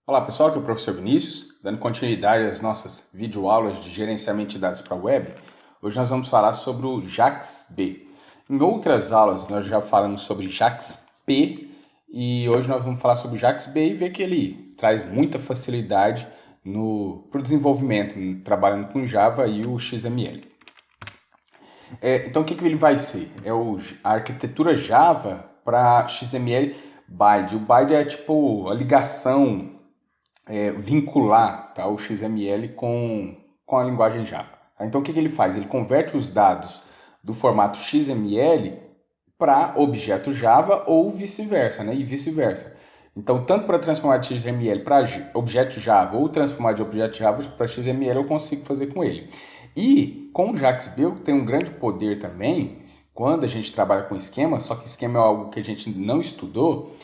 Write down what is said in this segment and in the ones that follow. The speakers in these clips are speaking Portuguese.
Olá pessoal, aqui é o professor Vinícius, dando continuidade às nossas videoaulas de gerenciamento de dados para a web. Hoje nós vamos falar sobre o JAX-B. Em outras aulas nós já falamos sobre JAX-P e hoje nós vamos falar sobre o JAX-B e ver que ele traz muita facilidade para o desenvolvimento, trabalhando com Java e o XML. Então o que ele vai ser? A arquitetura Java para XML BIDE. O BIDE é tipo a ligação vincular, tá, o XML com a linguagem Java. Então, o que ele faz? Ele converte os dados do formato XML para objeto Java ou vice-versa, né? E vice-versa. Então, tanto para transformar de XML para objeto Java ou transformar de objeto Java para XML, eu consigo fazer com ele. E com o JAX-B tem um grande poder também, quando a gente trabalha com esquema, só que esquema é algo que a gente não estudou,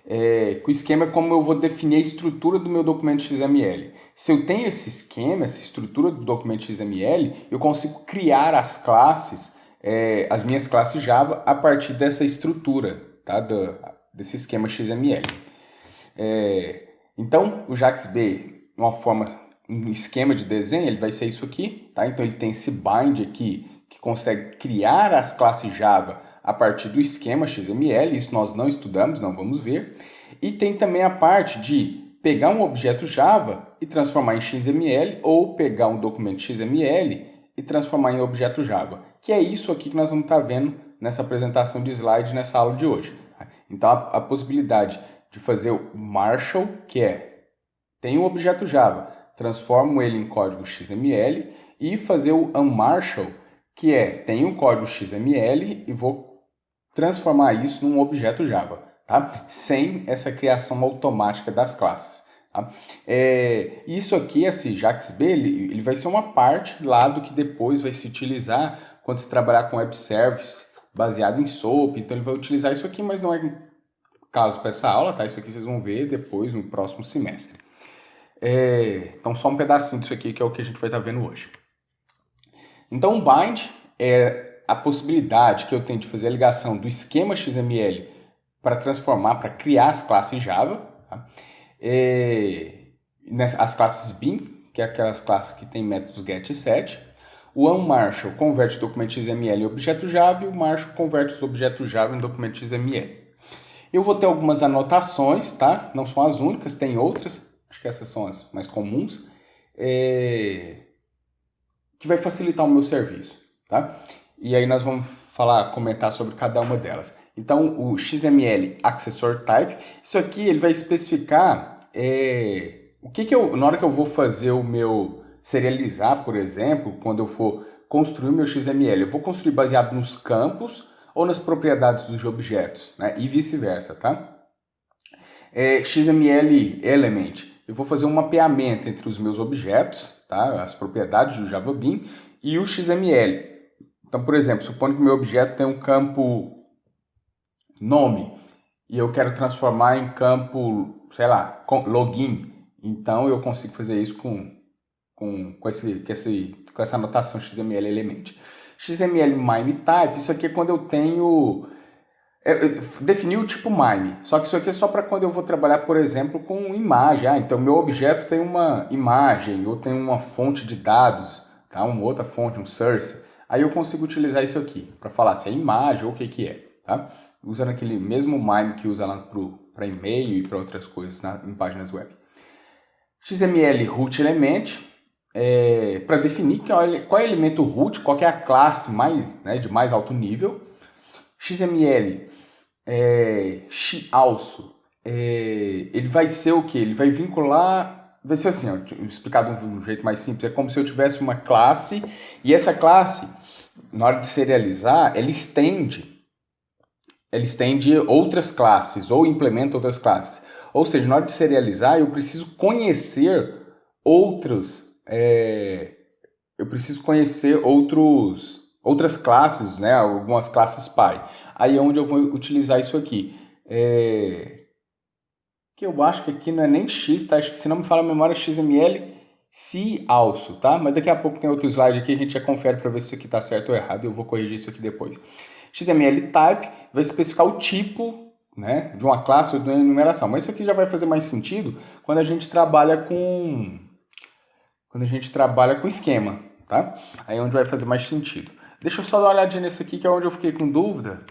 que o esquema é como eu vou definir a estrutura do meu documento XML. Se eu tenho esse esquema, essa estrutura do documento XML, eu consigo criar as classes, as minhas classes Java, a partir dessa estrutura, tá? Desse esquema XML. Então, o JAX-B, um esquema de desenho, ele vai ser isso aqui, tá? Então, ele tem esse bind aqui, que consegue criar as classes Java a partir do esquema XML, isso nós não estudamos, não vamos ver. E tem também a parte de pegar um objeto Java e transformar em XML, ou pegar um documento XML e transformar em objeto Java, que é isso aqui que nós vamos estar vendo nessa apresentação de slide, nessa aula de hoje. Então, a possibilidade de fazer o Marshall, que tem um objeto Java, transformo ele em código XML, e fazer o Unmarshall, que tem um código XML e vou transformar isso num objeto Java, tá? Sem essa criação automática das classes. Tá? Isso aqui, esse JAX-B, ele vai ser uma parte lá do que depois vai se utilizar quando se trabalhar com web service baseado em SOAP. Então ele vai utilizar isso aqui, mas não é caso para essa aula, tá? Isso aqui vocês vão ver depois no próximo semestre. Então só um pedacinho disso aqui que é o que a gente vai estar vendo hoje. Então, o bind é a possibilidade que eu tenho de fazer a ligação do esquema XML para transformar, para criar as classes Java. Tá? As classes bin, que é aquelas classes que tem métodos get e set. O Unmarshall converte o documento XML em objeto Java e o Marshall converte os objetos Java em documento XML. Eu vou ter algumas anotações, tá? Não são as únicas, tem outras, acho que essas são as mais comuns, que vai facilitar o meu serviço, tá? E aí nós vamos comentar sobre cada uma delas. Então, o XML Accessor Type, isso aqui ele vai especificar o que na hora que eu vou fazer o meu serializar, por exemplo, quando eu for construir o meu XML, eu vou construir baseado nos campos ou nas propriedades dos objetos, né? E vice-versa, tá? XML Element, eu vou fazer um mapeamento entre os meus objetos, tá? As propriedades do Java Bean e o XML. Então, por exemplo, supondo que o meu objeto tem um campo nome e eu quero transformar em campo, sei lá, login. Então, eu consigo fazer isso com essa anotação XML Element. XML MIME Type, isso aqui é quando eu tenho... definir o tipo MIME, só que isso aqui é só para quando eu vou trabalhar, por exemplo, com imagem. Então, meu objeto tem uma imagem ou tem uma fonte de dados, tá? Uma outra fonte, um source. Aí eu consigo utilizar isso aqui para falar se é imagem ou o que é, tá? Usando aquele mesmo MIME que usa lá para e-mail e para outras coisas em páginas web. XML Root Element, para definir qual é o elemento root, qual é a classe de mais alto nível. XML also, ele vai ser o que? Ele vai vincular, vai ser assim, explicado de um jeito mais simples, é como se eu tivesse uma classe e essa classe, na hora de serializar, ela estende outras classes ou implementa outras classes. Ou seja, na hora de serializar, eu preciso conhecer outras classes, né? Algumas classes pai. Aí é onde eu vou utilizar isso aqui. Que eu acho que aqui não é nem X, tá? Acho que se não me fala a memória, XML se also, tá? Mas daqui a pouco tem outro slide aqui, a gente já confere para ver se isso aqui tá certo ou errado. Eu vou corrigir isso aqui depois. XML type vai especificar o tipo né, de uma classe ou de uma enumeração. Mas isso aqui já vai fazer mais sentido quando a gente trabalha com esquema, tá? Aí é onde vai fazer mais sentido. Deixa eu só dar uma olhadinha nesse aqui, que é onde eu fiquei com dúvida.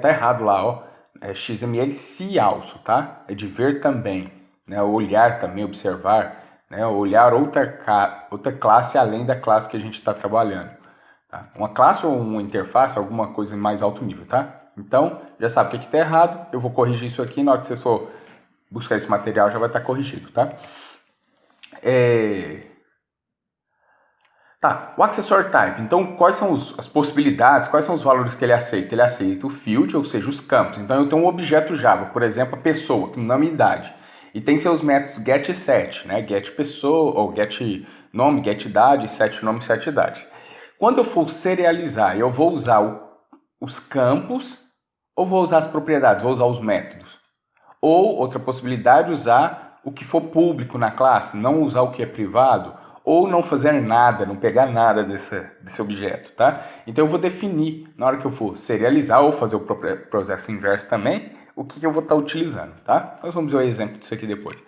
Tá errado lá, ó. É XML se also, tá? É de ver também, né? Olhar também, observar, né? Olhar outra classe além da classe que a gente está trabalhando. Tá? Uma classe ou uma interface, alguma coisa mais alto nível, tá? Então, já sabe o que está errado. Eu vou corrigir isso aqui, na hora que você for buscar esse material já vai estar corrigido, tá? Tá, o Accessor Type. Então, quais são as possibilidades, quais são os valores que ele aceita? Ele aceita o field, ou seja, os campos. Então, eu tenho um objeto Java, por exemplo, a pessoa, com nome e idade. E tem seus métodos get e set, né? Get pessoa, ou get nome, get idade, set nome, set idade. Quando eu for serializar, eu vou usar os campos ou vou usar as propriedades, vou usar os métodos. Ou, outra possibilidade, usar o que for público na classe, não usar o que é privado, ou não fazer nada, não pegar nada desse objeto, tá? Então eu vou definir, na hora que eu for serializar ou fazer o processo inverso também, o que eu vou estar utilizando, tá? Nós vamos ver o exemplo disso aqui depois.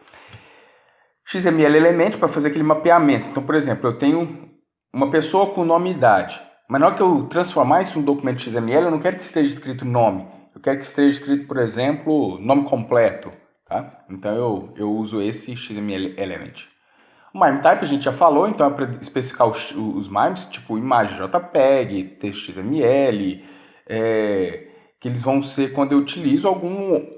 XML Element para fazer aquele mapeamento. Então, por exemplo, eu tenho uma pessoa com nome e idade, mas na hora que eu transformar isso em um documento XML, eu não quero que esteja escrito nome, eu quero que esteja escrito, por exemplo, nome completo, tá? Então eu uso esse XML Element. O MIME Type a gente já falou, então é para especificar os MIMEs, tipo imagem JPEG, texto XML, que eles vão ser quando eu utilizo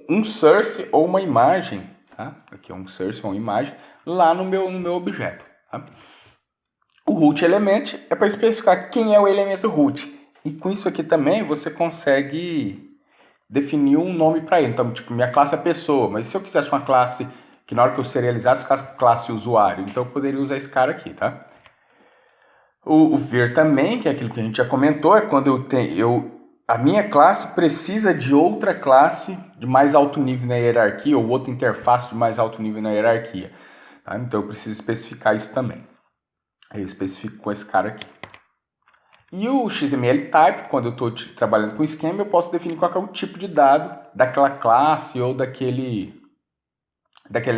um source ou uma imagem, tá? Aqui é um source ou uma imagem, lá no meu objeto. Tá? O root element é para especificar quem é o elemento root. E com isso aqui também você consegue definir um nome para ele. Então, tipo, minha classe é pessoa, mas se eu quisesse uma classe que na hora que eu serializasse ficasse classe usuário, então eu poderia usar esse cara aqui, tá? O ver também, que é aquilo que a gente já comentou, é quando a minha classe precisa de outra classe de mais alto nível na hierarquia ou outra interface de mais alto nível na hierarquia. Tá? Então eu preciso especificar isso também. Aí eu especifico com esse cara aqui. E o XML Type, quando eu estou trabalhando com esquema, eu posso definir qual é o tipo de dado daquela classe ou daquela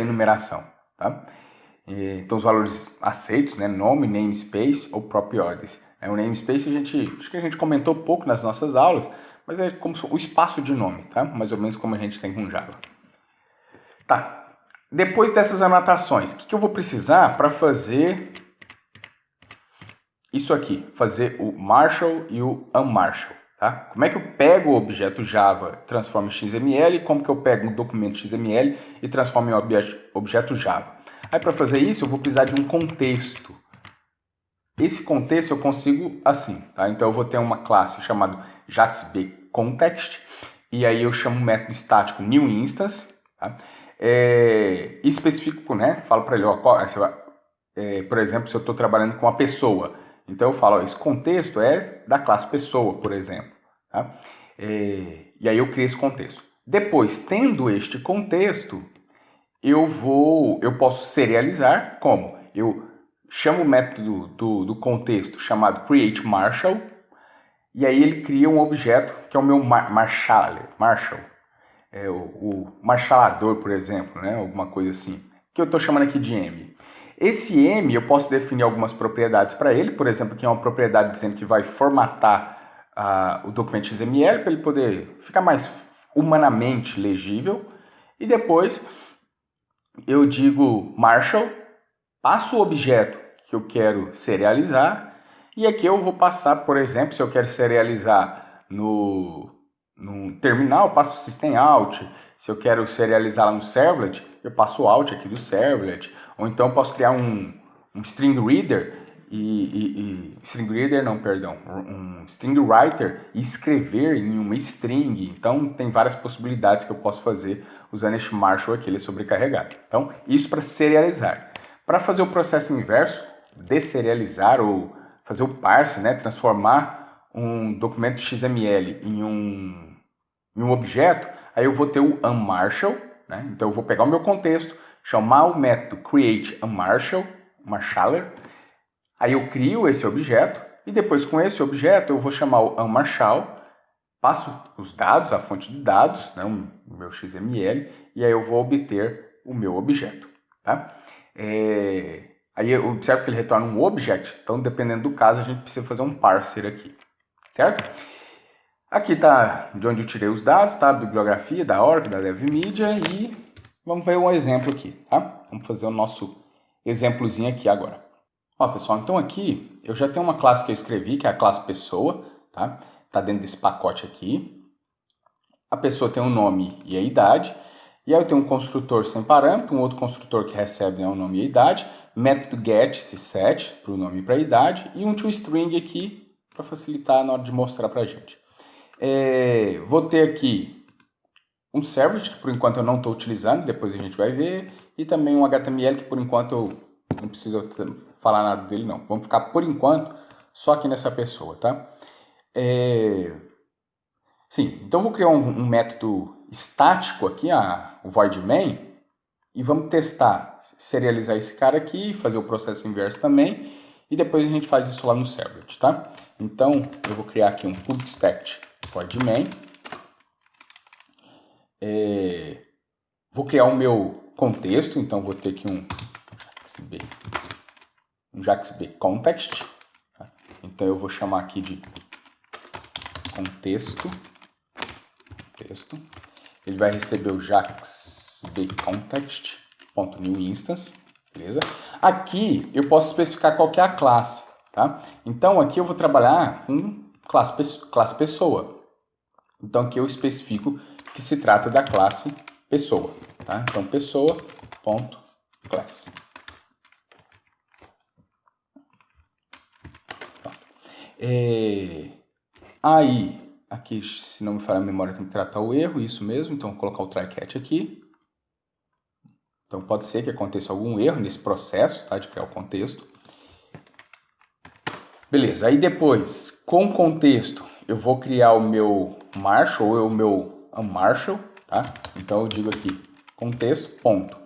enumeração. Tá? Então os valores aceitos, né? Nome, namespace ou properties. O namespace acho que a gente comentou pouco nas nossas aulas, mas é como o espaço de nome, tá? Mais ou menos como a gente tem com Java. Tá. Depois dessas anotações, o que eu vou precisar para fazer isso aqui? Fazer o Marshall e o Unmarshall. Tá? Como é que eu pego o objeto Java, transformo em XML, e como que eu pego um documento XML e transformo em objeto Java? Aí para fazer isso eu vou precisar de um contexto. Esse contexto eu consigo assim, tá? Então eu vou ter uma classe chamada JaxBContext e aí eu chamo o método estático newInstance, tá? E especifico, né? Falo para ele, ó, por exemplo, se eu estou trabalhando com a pessoa, então eu falo, ó, esse contexto é da classe pessoa, por exemplo, tá? E aí eu crio esse contexto. Depois, tendo este contexto, eu posso serializar, como? Eu chamo o método do contexto chamado createMarshall, e aí ele cria um objeto que é o meu Marshall, o marshalador, por exemplo, né? Alguma coisa assim, que eu estou chamando aqui de M. Esse M eu posso definir algumas propriedades para ele, por exemplo, que é uma propriedade dizendo que vai formatar o documento XML para ele poder ficar mais humanamente legível, e depois eu digo Marshall, passo o objeto que eu quero serializar, e aqui eu vou passar, por exemplo, se eu quero serializar no terminal, eu passo system out. Se eu quero serializar lá no servlet, eu passo o out aqui do servlet. Ou então eu posso criar um string reader string reader não, perdão, um string writer e escrever em uma string. Então tem várias possibilidades que eu posso fazer usando este Marshall aqui, ele é sobrecarregado. Então isso para serializar. Para fazer o processo inverso, desserializar ou fazer o parse, né, transformar um documento XML em um objeto, aí eu vou ter o unmarshall, né? Então eu vou pegar o meu contexto, chamar o método createUnmarshall, marshaller, aí eu crio esse objeto, e depois com esse objeto eu vou chamar o unmarshall, passo os dados, a fonte de dados, né, o meu XML, e aí eu vou obter o meu objeto. Tá? Aí eu observo que ele retorna um object, então dependendo do caso a gente precisa fazer um parser aqui, certo? Aqui está de onde eu tirei os dados, tá? A bibliografia da org, da DevMedia, e vamos ver um exemplo aqui, tá? Vamos fazer o nosso exemplozinho aqui agora. Ó, pessoal, então aqui eu já tenho uma classe que eu escrevi, que é a classe pessoa, tá? Tá dentro desse pacote aqui. A pessoa tem um nome e a idade. E aí eu tenho um construtor sem parâmetro, um outro construtor que recebe, né, o nome e a idade, método get, esse set, para o nome e para a idade, e um toString aqui para facilitar na hora de mostrar para a gente. Vou ter aqui um servlet, que por enquanto eu não estou utilizando, depois a gente vai ver, e também um HTML, que por enquanto eu não preciso falar nada dele não. Vamos ficar por enquanto só aqui nessa pessoa, tá? Sim, então eu vou criar um método estático aqui, o void main, e vamos testar, serializar esse cara aqui, fazer o processo inverso também, e depois a gente faz isso lá no servlet, tá? Então eu vou criar aqui um public-static void main. Vou criar o meu contexto, então vou ter aqui um JAXB context. Tá? Então eu vou chamar aqui de contexto. Ele vai receber o JAXB context.newInstance, beleza? Aqui eu posso especificar qual que é a classe, tá? Então aqui eu vou trabalhar com classe pessoa. Então aqui eu especifico que se trata da classe pessoa, tá? Então pessoa.class. Aí, aqui, se não me falha a memória, tem que tratar o erro, isso mesmo, então vou colocar o try-catch aqui. Então pode ser que aconteça algum erro nesse processo, tá, de criar o contexto. Beleza, aí depois, com contexto, eu vou criar o meu Marshall ou o meu unmarshall, tá? Então eu digo aqui, contexto, ponto.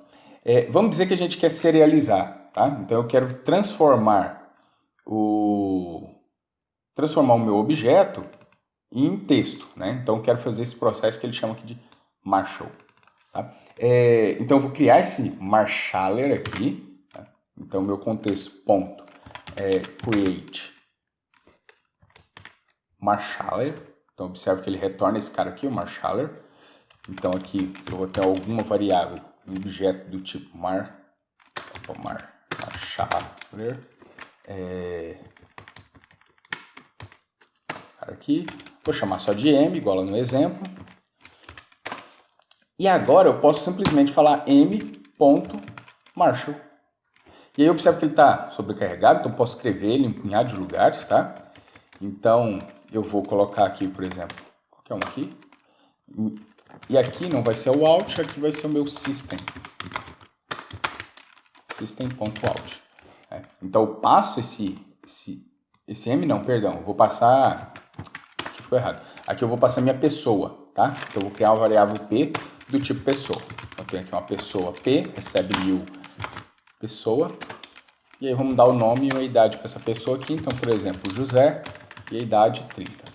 Vamos dizer que a gente quer serializar, tá? Então eu quero transformar o meu objeto em texto, né? Então eu quero fazer esse processo que ele chama aqui de Marshall. Tá? Então eu vou criar esse marshaller aqui. Tá? Então meu contexto ponto create marshaller. Então observe que ele retorna esse cara aqui, o marshaller. Então aqui eu vou ter alguma variável, um objeto do tipo marshaller. Aqui, vou chamar só de m, igual lá no exemplo. E agora eu posso simplesmente falar m.marshall. E aí eu observo que ele está sobrecarregado, então eu posso escrever ele em um punhado de lugares, tá? Então eu vou colocar aqui, por exemplo, qualquer um aqui. E aqui não vai ser o out, aqui vai ser o meu system. System.out. Então eu passo esse m, não, perdão, eu vou passar... Aqui ficou errado. Aqui eu vou passar minha pessoa, tá? Então eu vou criar uma variável p do tipo pessoa. Eu tenho aqui uma pessoa p, recebe new pessoa, e aí vamos dar o nome e a idade para essa pessoa aqui. Então, por exemplo, José, e a idade 30.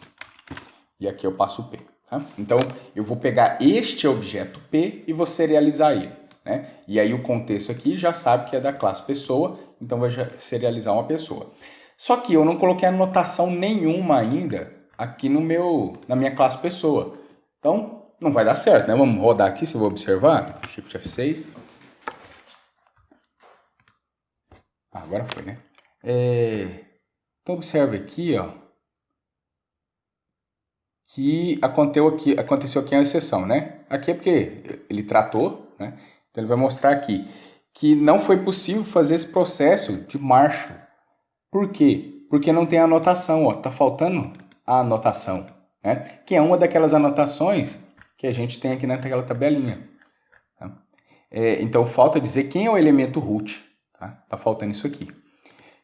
E aqui eu passo o p. Tá? Então, eu vou pegar este objeto p e vou serializar ele. Né? E aí o contexto aqui já sabe que é da classe pessoa, então vai serializar uma pessoa. Só que eu não coloquei anotação nenhuma ainda aqui na minha classe pessoa. Então, não vai dar certo, né? Vamos rodar aqui, se eu vou observar. Shift F6. Agora foi, né? Então, observe aqui, ó, que aconteceu aqui uma exceção, né? Aqui é porque ele tratou, né? Então, ele vai mostrar aqui que não foi possível fazer esse processo de Marshall. Por quê? Porque não tem anotação, ó. Tá faltando a anotação, né? Que é uma daquelas anotações que a gente tem aqui naquela tabelinha. Tá? Então, falta dizer quem é o elemento root. Tá faltando isso aqui.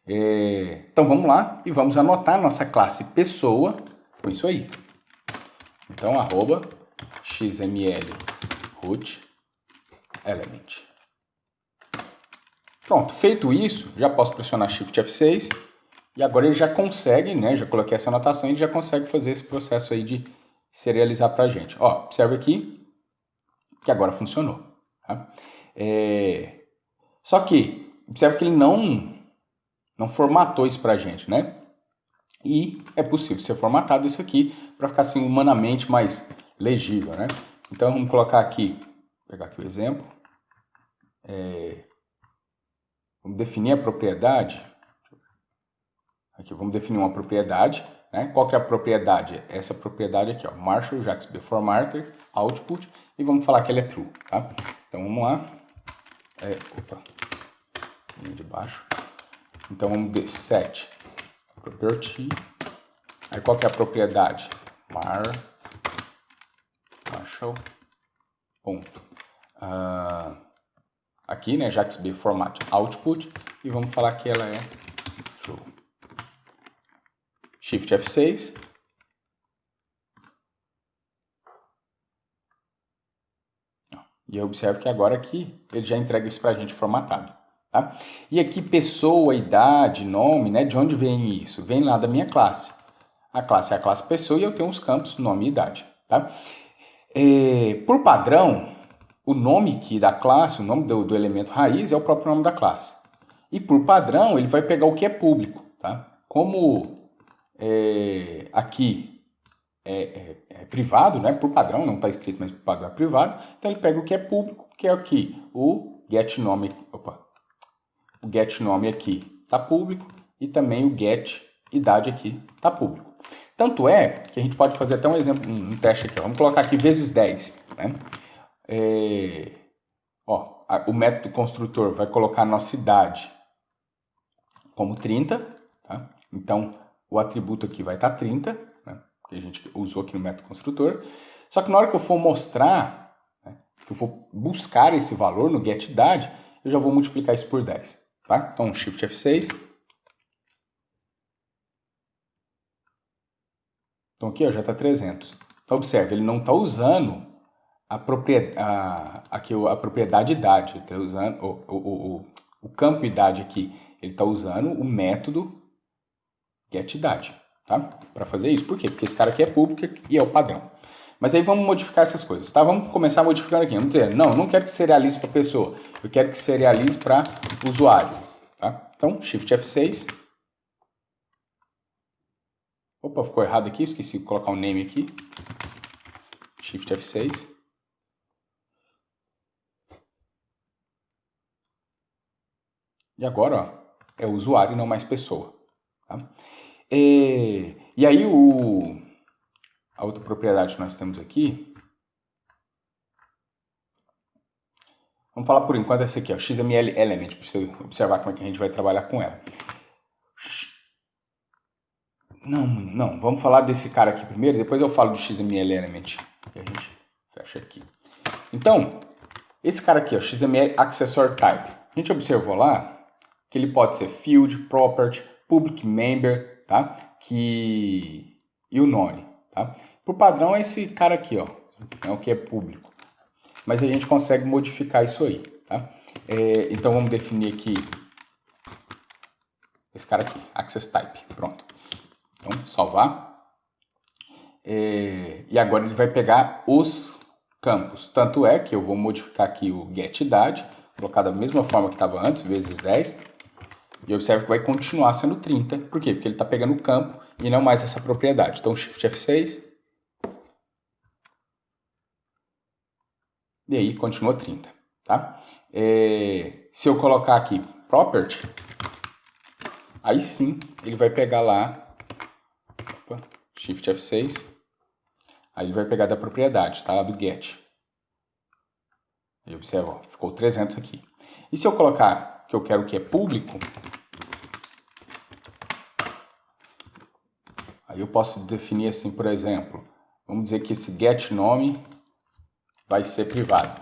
Então, vamos lá e vamos anotar nossa classe pessoa com isso aí. Então, @xml root element. Pronto, feito isso, já posso pressionar Shift F6 e agora ele já consegue, né? Já coloquei essa anotação e ele já consegue fazer esse processo aí de serializar para a gente. Ó, observe aqui que agora funcionou. Tá? Só que, observe que ele não formatou isso para a gente, né? E é possível ser formatado isso aqui para ficar assim humanamente mais legível, né? Então vamos colocar aqui, vou pegar aqui o exemplo. Vamos definir a propriedade. Aqui vamos definir uma propriedade, né? Qual que é a propriedade? Essa propriedade aqui, ó, Marshall Jacques before Martyr, output, e vamos falar que ele é true, tá? Então vamos lá. Linha de baixo. Então vamos set property. Aí qual que é a propriedade? Marshall. Ponto. Aqui, né? Jacques B format output. E vamos falar que ela é true. Shift F6. E eu observo que agora aqui ele já entrega isso para a gente formatado. Tá? E aqui pessoa, idade, nome, né? De onde vem isso? Vem lá da minha classe. A classe é a classe pessoa e eu tenho os campos nome e idade. Tá? Por padrão, o nome aqui da classe, o nome do elemento raiz é o próprio nome da classe. E por padrão ele vai pegar o que é público. Tá? Como aqui é privado, né? Por padrão, não está escrito, mas por padrão é privado. Então ele pega o que é público, que é aqui o getNome. O getNome aqui está público e também o getIdade aqui está público. Tanto é que a gente pode fazer até um exemplo, um teste aqui. Ó. Vamos colocar aqui vezes 10. Né? O método construtor vai colocar a nossa idade como 30. Tá? Então o atributo aqui vai estar 30. Que a gente usou aqui no método construtor. Só que na hora que eu for mostrar, né, que eu for buscar esse valor no getIdade, eu já vou multiplicar isso por 10. Tá? Então, Shift F6. Então aqui ó, já está 300. Então observe, ele não está usando a propriedade idade. Ele está usando o campo idade aqui. Ele está usando o método getIdade. Tá? Para fazer isso. Por quê? Porque esse cara aqui é público e é o padrão. Mas aí vamos modificar essas coisas, tá? Vamos começar modificando aqui. Vamos dizer, não quero que serialize para pessoa. Eu quero que serialize para usuário. Tá? Então, Shift F6. Opa, ficou errado aqui. Esqueci de colocar o name aqui. Shift F6. E agora, ó, é usuário e não mais pessoa. Tá? E aí, a outra propriedade que nós temos aqui, vamos falar por enquanto essa aqui, ó, XML Element, para você observar como é que a gente vai trabalhar com ela. Não, vamos falar desse cara aqui primeiro, depois eu falo do XML Element, que a gente fecha aqui. Então, esse cara aqui, ó, XML Accessor Type, a gente observou lá que ele pode ser Field, Property, Public Member, tá? E o nome, tá? Por padrão é esse cara aqui, ó, é o que é público. Mas a gente consegue modificar isso aí, tá? Então vamos definir aqui esse cara aqui, Access Type, pronto. Então, salvar. E agora ele vai pegar os campos. Tanto é que eu vou modificar aqui o getIdade, colocar da mesma forma que estava antes, vezes 10. E observe que vai continuar sendo 30. Por quê? Porque ele está pegando o campo e não mais essa propriedade. Então, Shift F6. E aí, continua 30. Tá? Se eu colocar aqui Property, aí sim ele vai pegar lá. Opa, Shift F6. Aí ele vai pegar da propriedade, tá? Lá do get. Aí observa, ó, ficou 300 aqui. E se eu colocar que eu quero que é público, aí eu posso definir assim, por exemplo, vamos dizer que esse getNome vai ser privado.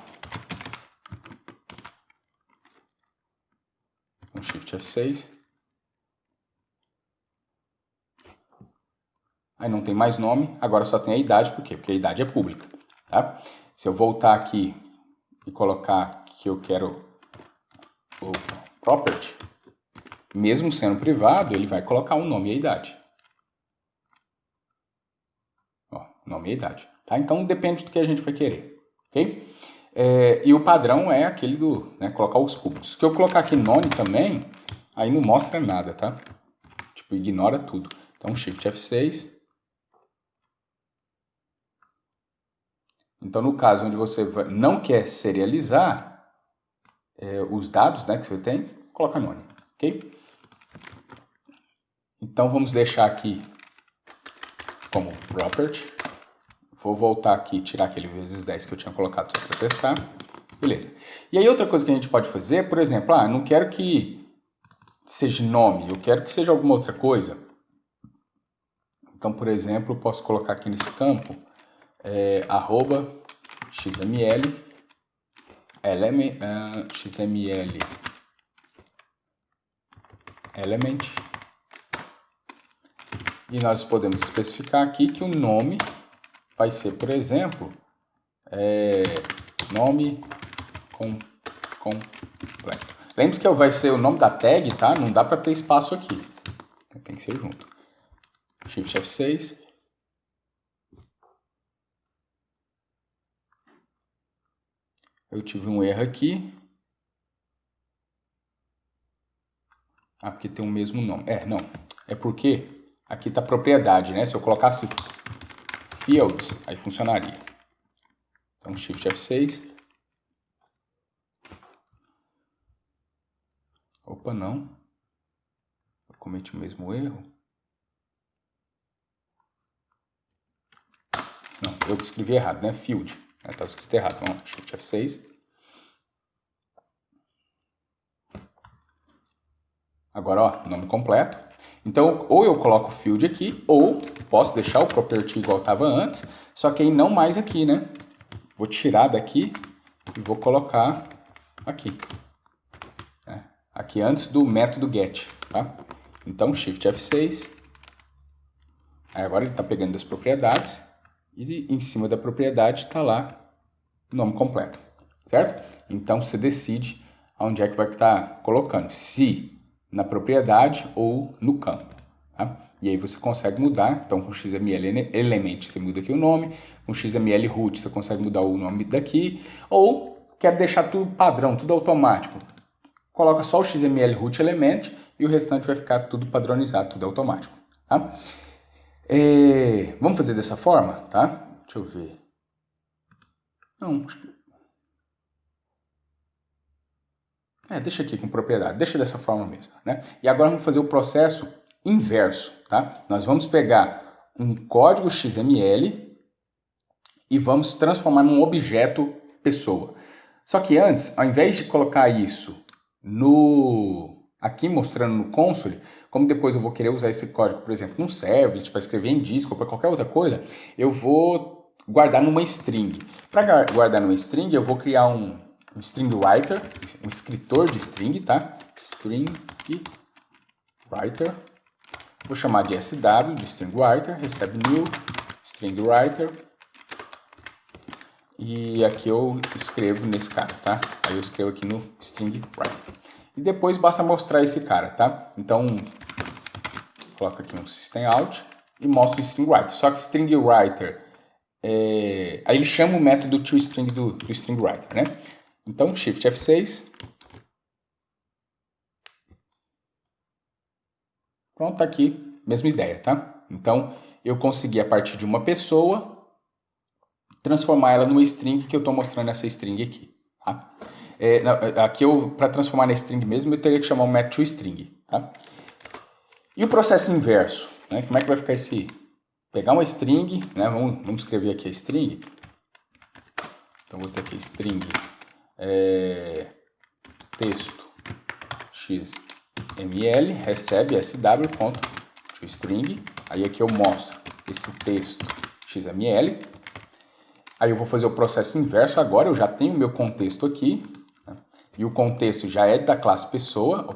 Um Shift F6. Aí não tem mais nome, agora só tem a idade, por quê? Porque a idade é pública, tá? Se eu voltar aqui e colocar que eu quero o property, mesmo sendo privado, ele vai colocar um nome e a idade. Ó, nome e idade. Tá? Então depende do que a gente vai querer. Ok? E o padrão é aquele do, né, colocar os cubos. Se eu colocar aqui none também, aí não mostra nada, tá? Tipo, ignora tudo. Então, Shift F6. Então, no caso onde você não quer serializar os dados, né, que você tem, coloca none, ok? Então, vamos deixar aqui como property. Vou voltar aqui e tirar aquele vezes 10 que eu tinha colocado só para testar. Beleza. E aí outra coisa que a gente pode fazer, por exemplo, não quero que seja nome, eu quero que seja alguma outra coisa. Então, por exemplo, eu posso colocar aqui nesse campo arroba xml xml element, e nós podemos especificar aqui que o nome vai ser, por exemplo, nome completo. Lembre-se que vai ser o nome da tag, tá? Não dá para ter espaço aqui. Tem que ser junto. Shift F6. Eu tive um erro aqui. Porque tem o mesmo nome. Não. É porque aqui está propriedade, né? Se eu colocasse fields, aí funcionaria. Então, Shift F6. Opa, não. Eu cometi o mesmo erro. Não, eu que escrevi errado, né? Field. Estava escrito errado. Vamos lá, Shift F6. Agora, ó, nome completo. Então, ou eu coloco o field aqui, ou posso deixar o property igual estava antes, só que aí não mais aqui, né? Vou tirar daqui e vou colocar aqui. Aqui antes do método get, tá? Então, Shift F6. Aí agora ele está pegando as propriedades e em cima da propriedade está lá o nome completo, certo? Então, você decide onde é que vai estar colocando, se na propriedade ou no campo, tá? E aí você consegue mudar, então com XML element você muda aqui o nome, com XML root você consegue mudar o nome daqui, ou quer deixar tudo padrão, tudo automático. Coloca só o XML root element e o restante vai ficar tudo padronizado, tudo automático, tá? Vamos fazer dessa forma, tá? Deixa eu ver. Não, deixa aqui com propriedade, deixa dessa forma mesmo, né? E agora vamos fazer o processo inverso, tá? Nós vamos pegar um código XML e vamos transformar num objeto pessoa. Só que antes, ao invés de colocar isso aqui mostrando no console, como depois eu vou querer usar esse código, por exemplo, num servlet, para escrever em disco ou para qualquer outra coisa, eu vou guardar numa string. Para guardar numa string, eu vou criar um string writer, um escritor de string, tá? String writer. Vou chamar de SW, de string writer, recebe new string writer. E aqui eu escrevo nesse cara, tá? Aí eu escrevo aqui no string writer. E depois basta mostrar esse cara, tá? Então, coloca aqui um system out e mostra o string writer. Só que string writer, aí ele chama o método toString do string writer, né? Então, Shift F6. Pronto, tá aqui, mesma ideia, tá? Então, eu consegui, a partir de uma pessoa, transformar ela numa string que eu estou mostrando essa string aqui, tá? Aqui, para transformar na string mesmo, eu teria que chamar o método toString, tá? E o processo inverso, né? Como é que vai ficar esse... Pegar uma string, né? Vamos escrever aqui a string. Então, vou ter aqui string texto xml, recebe sw.toString. Aí aqui eu mostro esse texto xml. Aí eu vou fazer o processo inverso agora, eu já tenho o meu contexto aqui, né? E o contexto já é da classe pessoa,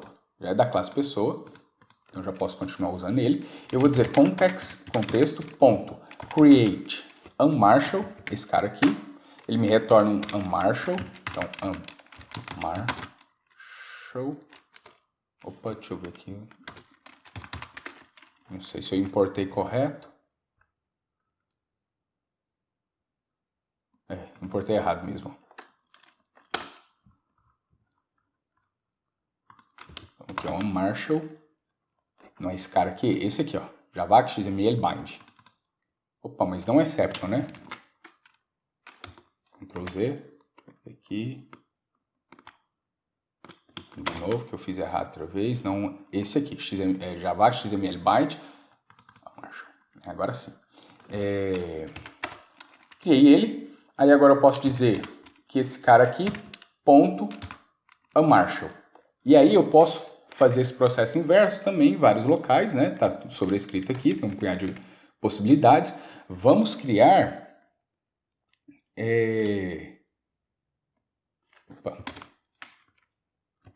então já posso continuar usando ele. Eu vou dizer contexto.create unmarshal, esse cara aqui, ele me retorna um unmarshal, então unmarshal, opa, deixa eu ver aqui, não sei se eu importei correto. importei errado mesmo. Então, aqui é um Marshall. Não é esse cara aqui, esse aqui, ó. Javax XML bind. Opa, mas não é exception, né? Ctrl Z. Aqui. De novo, que eu fiz errado outra vez. Não, esse aqui, Javax XML bind. Agora sim. Criei ele. Aí agora eu posso dizer que esse cara aqui, ponto, a Marshall. E aí eu posso fazer esse processo inverso também em vários locais, né? Tá sobrescrito aqui, tem um punhado de possibilidades. Vamos criar...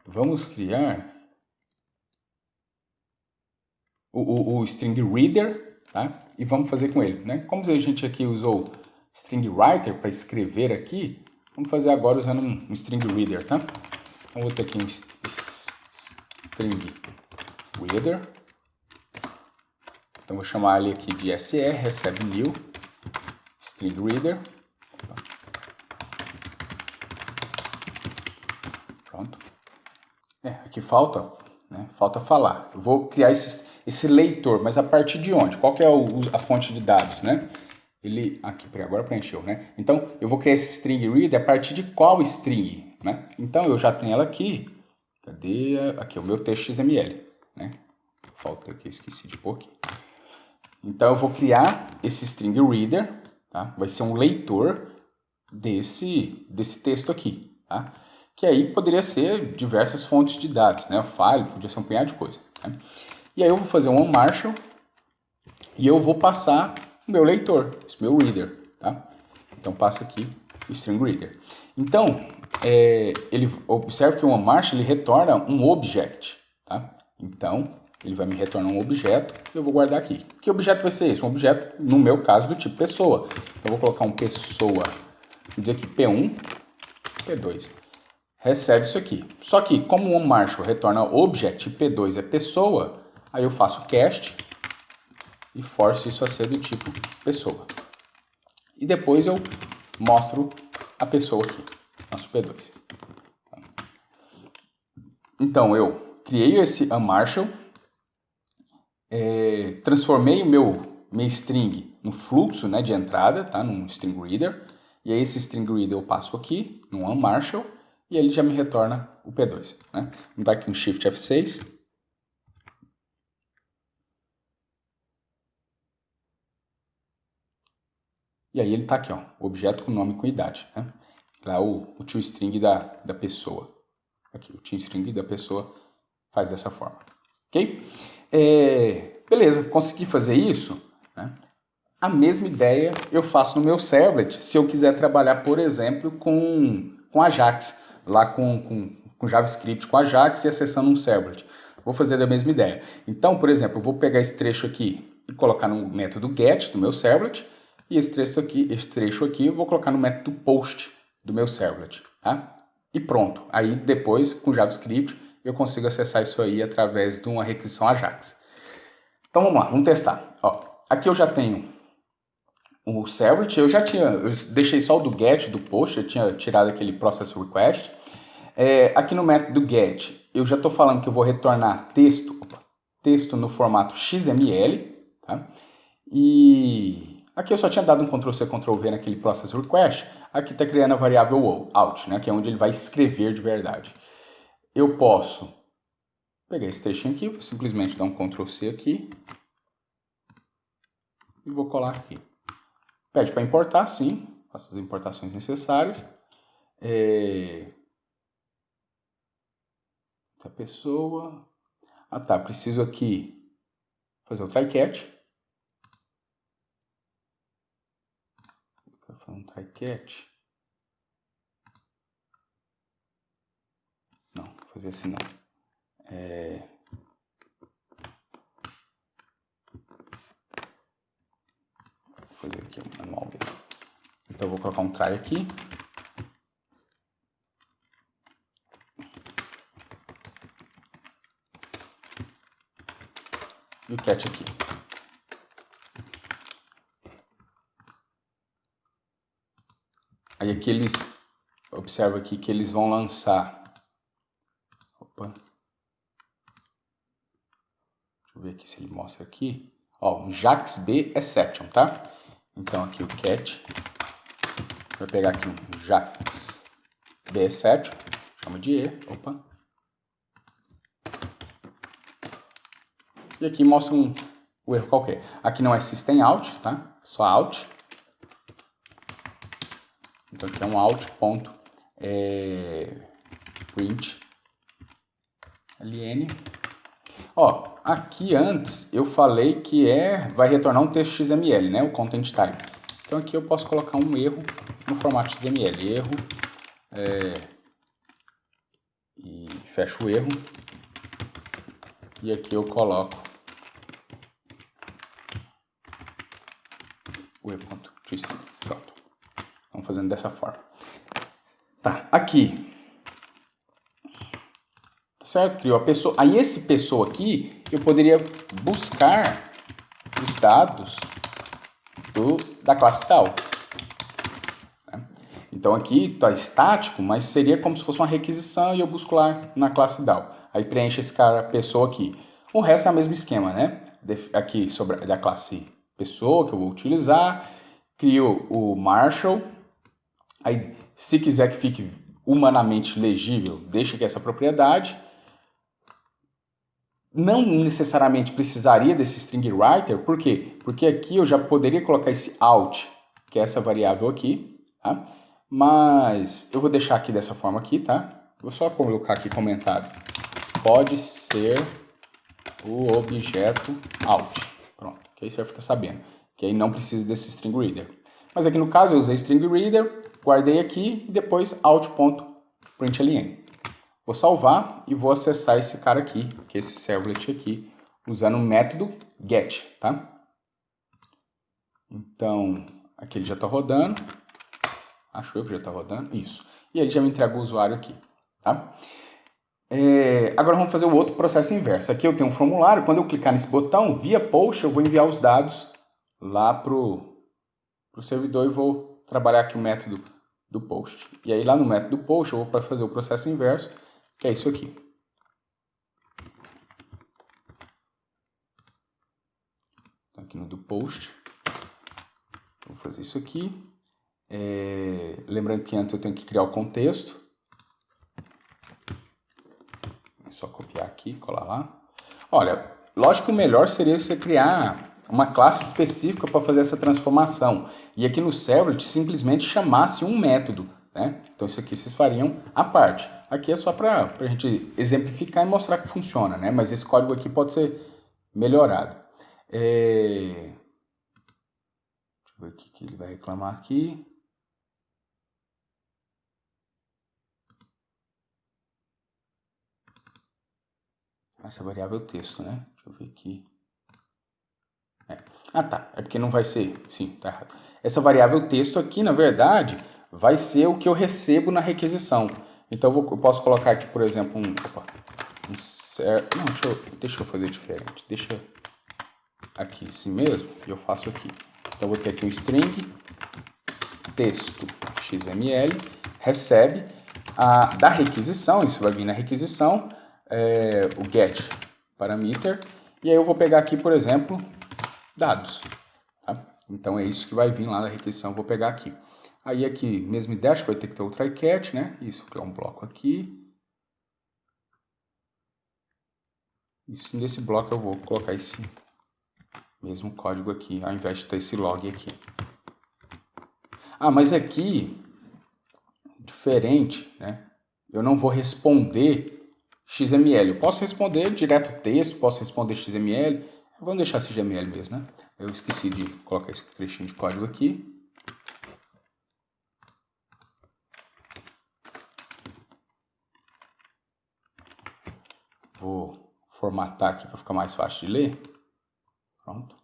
Vamos criar o string reader, tá? E vamos fazer com ele, né? Como a gente aqui usou string writer para escrever aqui, vamos fazer agora usando um string reader, tá? Então vou ter aqui um string reader. Então vou chamar ele aqui de SR, recebe new string reader. Pronto. Aqui falta, né? Falta falar. Eu vou criar esse leitor, mas a partir de onde? Qual que é a fonte de dados, né? Ele aqui agora preencheu, né? Então eu vou criar esse string reader a partir de qual string, né? Então eu já tenho ela aqui. Cadê? Aqui o meu texto XML, né? Falta aqui, esqueci de pôr aqui. Então eu vou criar esse string reader, tá? Vai ser um leitor desse texto aqui, tá? Que aí poderia ser diversas fontes de dados, né? File, podia ser um punhado de coisa. Né? E aí eu vou fazer um onMarshall e eu vou passar o meu leitor, esse meu reader, tá? Então passa aqui o string reader. Então, ele observa que o onMarshall ele retorna um object, tá? Então, ele vai me retornar um objeto e eu vou guardar aqui. Que objeto vai ser esse? Um objeto, no meu caso, do tipo pessoa. Então, eu vou colocar um pessoa, vou dizer aqui P1, P2. Recebe isso aqui. Só que, como o onMarshall retorna object e P2 é pessoa, aí eu faço cast e forço isso a ser do tipo pessoa. E depois eu mostro a pessoa aqui, nosso P2. Então, eu criei esse onMarshall, transformei o meu string no fluxo, né, de entrada, tá, num string reader, e aí esse string reader eu passo aqui, no onMarshall, e ele já me retorna o P2. Né? Vamos dar aqui um Shift F6. E aí ele está aqui, ó, objeto com nome e com idade. Né? Lá o toString da pessoa. Aqui, o toString da pessoa faz dessa forma. Ok? Beleza, consegui fazer isso. Né? A mesma ideia eu faço no meu servlet, se eu quiser trabalhar, por exemplo, com Ajax, lá com JavaScript, com Ajax e acessando um servlet. Vou fazer da mesma ideia. Então, por exemplo, eu vou pegar esse trecho aqui e colocar no método get do meu servlet, e esse trecho aqui eu vou colocar no método post do meu servlet. Tá? E pronto. Aí depois, com JavaScript, eu consigo acessar isso aí através de uma requisição Ajax. Então vamos lá, vamos testar. Ó, aqui eu já tenho o servlet, eu deixei só o do get, do post, eu tinha tirado aquele process request. Aqui no método get, eu já estou falando que eu vou retornar texto no formato XML, tá? E aqui eu só tinha dado um Ctrl+C, Ctrl+V naquele process request, aqui está criando a variável out, né? Que é onde ele vai escrever de verdade. Eu posso pegar esse textinho aqui, vou simplesmente dar um Ctrl+C aqui e vou colar aqui. Pede para importar, sim, faço as importações necessárias. Essa pessoa... Ah tá, preciso aqui fazer o try-catch. Vou fazer um try-catch. Não, vou fazer assim não. Vou fazer aqui um manual mesmo. Então eu vou colocar um try aqui. E o catch aqui. Aí Aí aqui eles, observa aqui que eles vão lançar, opa, deixa eu ver aqui se ele mostra aqui, ó, um JAX-B Exception, tá? Então aqui o cat, vai pegar aqui um JAX-B Exception, chama de E, opa. E aqui mostra o erro qualquer. Aqui não é system out, tá? Só out. Então aqui é um out.print ln. Ó, aqui antes eu falei que vai retornar um texto XML, né? O content type. Então aqui eu posso colocar um erro no formato XML. Erro. E fecho o erro. E aqui eu coloco o erro.toString. Pronto. Vamos fazendo dessa forma. Tá, aqui. Tá certo? Criou a pessoa. Aí esse pessoa aqui, eu poderia buscar os dados da classe tal. Então aqui está estático, mas seria como se fosse uma requisição e eu busco lá na classe DAO. Aí preenche esse cara, pessoa aqui. O resto é o mesmo esquema, né? Aqui sobre da classe pessoa que eu vou utilizar. Crio o Marshall. Aí se quiser que fique humanamente legível, deixa aqui essa propriedade. Não necessariamente precisaria desse string writer, por quê? Porque aqui eu já poderia colocar esse out, que é essa variável aqui, tá? Mas eu vou deixar aqui dessa forma aqui, tá? Vou só colocar aqui comentado. Pode ser o objeto out. Pronto, que aí você vai ficar sabendo. Que aí não precisa desse string reader. Mas aqui no caso eu usei string reader, guardei aqui e depois out.println. Vou salvar e vou acessar esse cara aqui, que é esse servlet aqui, usando o método get, tá? Então, aqui ele já está rodando. Acho eu que já está rodando. Isso. E ele já me entrega o usuário aqui, tá? Agora vamos fazer o outro processo inverso. Aqui eu tenho um formulário. Quando eu clicar nesse botão, via post, eu vou enviar os dados lá pro servidor e vou trabalhar aqui o método do post. E aí lá no método do post eu vou fazer o processo inverso, que é isso aqui. Então, aqui no do post, vou fazer isso aqui. Lembrando que antes eu tenho que criar o contexto. É só copiar aqui, colar lá. Olha, lógico que o melhor seria você criar uma classe específica para fazer essa transformação. E aqui no servlet simplesmente chamasse um método, né? Então isso aqui vocês fariam à parte. Aqui é só para a gente exemplificar e mostrar que funciona, né? Mas esse código aqui pode ser melhorado. Deixa eu ver o que ele vai reclamar aqui. Essa variável texto, né? Deixa eu ver aqui. Ah, tá. É porque não vai ser. Sim, tá errado. Essa variável texto aqui, na verdade, vai ser o que eu recebo na requisição. Então, eu posso colocar aqui, por exemplo, não, deixa eu fazer diferente. Deixa aqui assim mesmo e eu faço aqui. Então, eu vou ter aqui um string texto XML recebe da requisição, isso vai vir na requisição, o get parameter, e aí eu vou pegar aqui, por exemplo, dados. Tá? Então é isso que vai vir lá na requisição, eu vou pegar aqui. Aí aqui, mesmo dash, vai ter que ter o try catch, né? Isso que é um bloco aqui. Isso, nesse bloco eu vou colocar esse mesmo código aqui, ao invés de ter esse log aqui. Ah, mas aqui, diferente, né? Eu não vou responder XML. Eu posso responder direto texto, posso responder XML. Vamos deixar XML mesmo, né? Eu esqueci de colocar esse trechinho de código aqui. Vou formatar aqui para ficar mais fácil de ler. Pronto.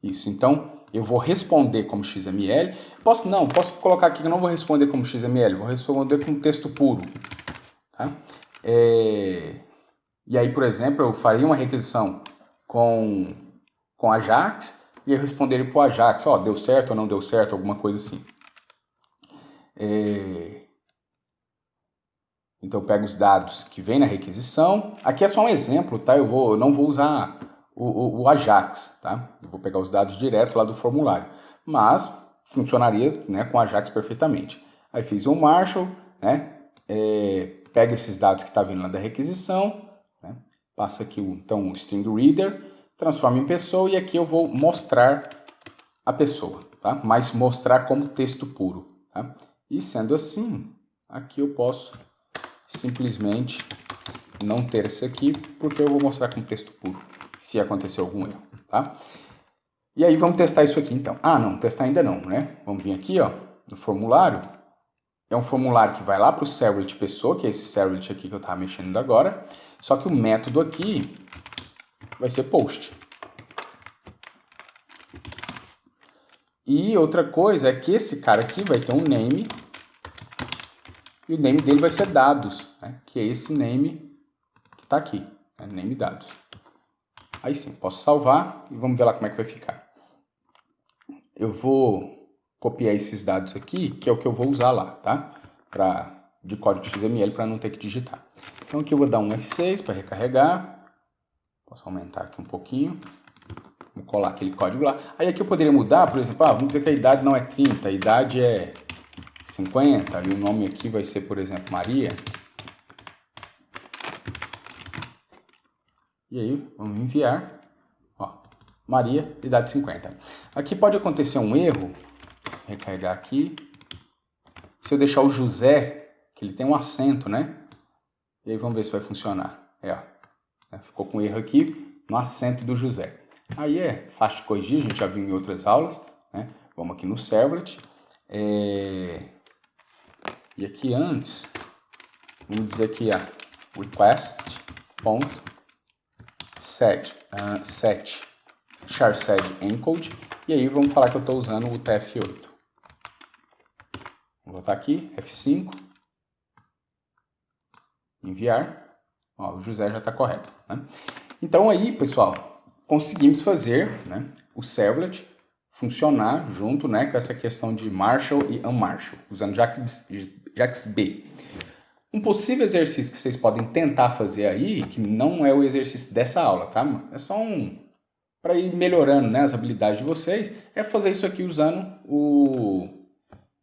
Isso, então eu vou responder como XML. Posso colocar aqui que eu não vou responder como XML, vou responder como texto puro. Tá? E aí, por exemplo, eu faria uma requisição com Ajax e eu responderia para o Ajax, deu certo ou não deu certo, alguma coisa assim. Então eu pego os dados que vem na requisição. Aqui é só um exemplo, tá? Eu não vou usar o Ajax, tá? Eu vou pegar os dados direto lá do formulário. Mas funcionaria, né, com o Ajax perfeitamente. Aí fiz um Marshall, né? Pega esses dados que está vindo lá da requisição, né? Passa aqui então o string reader, transforma em pessoa e aqui eu vou mostrar a pessoa, tá? Mas mostrar como texto puro, tá? E sendo assim, aqui eu posso simplesmente não ter esse aqui, porque eu vou mostrar como texto puro, se acontecer algum erro, tá? E aí vamos testar isso aqui então. Ah, não, testar ainda não, né? Vamos vir aqui, ó, no formulário. É um formulário que vai lá para o servlet pessoa, que é esse servlet aqui que eu estava mexendo agora. Só que o método aqui vai ser post. E outra coisa é que esse cara aqui vai ter um name. E o name dele vai ser dados, né? Que é esse name que está aqui, né? Name dados. Aí sim, posso salvar e vamos ver lá como é que vai ficar. Eu vou copiar esses dados aqui, que é o que eu vou usar lá, tá? De código XML para não ter que digitar. Então aqui eu vou dar um F6 para recarregar. Posso aumentar aqui um pouquinho. Vou colar aquele código lá. Aí aqui eu poderia mudar, por exemplo, vamos dizer que a idade não é 30, a idade é 50, e o nome aqui vai ser, por exemplo, Maria. E aí, vamos enviar. Ó, Maria, idade 50. Aqui pode acontecer um erro. Recarregar aqui. Se eu deixar o José, que ele tem um acento, né? E aí vamos ver se vai funcionar. Ó. Ficou com erro aqui no acento do José. Aí é fácil de corrigir, a gente já viu em outras aulas, né? Vamos aqui no servlet. E aqui antes, vamos dizer que request.set char-sed encode, e aí vamos falar que eu estou usando o TF8. Vou botar aqui, F5, enviar. Ó, o José já está correto, né? Então aí, pessoal, conseguimos fazer, né, o servlet funcionar junto, né, com essa questão de Marshall e Unmarshall, usando JAX-B. Um possível exercício que vocês podem tentar fazer aí, que não é o exercício dessa aula, tá? É só para ir melhorando, né, as habilidades de vocês, é fazer isso aqui usando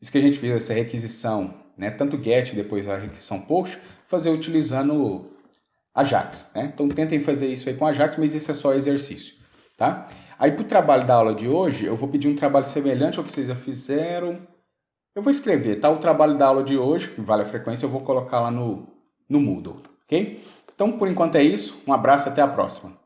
isso que a gente fez, essa requisição, né, tanto get, depois a requisição post, fazer utilizando Ajax, né? Então tentem fazer isso aí com Ajax, mas isso é só exercício, tá? Aí para o trabalho da aula de hoje, eu vou pedir um trabalho semelhante ao que vocês já fizeram. Eu vou escrever, tá? O trabalho da aula de hoje, que vale a frequência, eu vou colocar lá no Moodle, ok? Então, por enquanto é isso. Um abraço e até a próxima.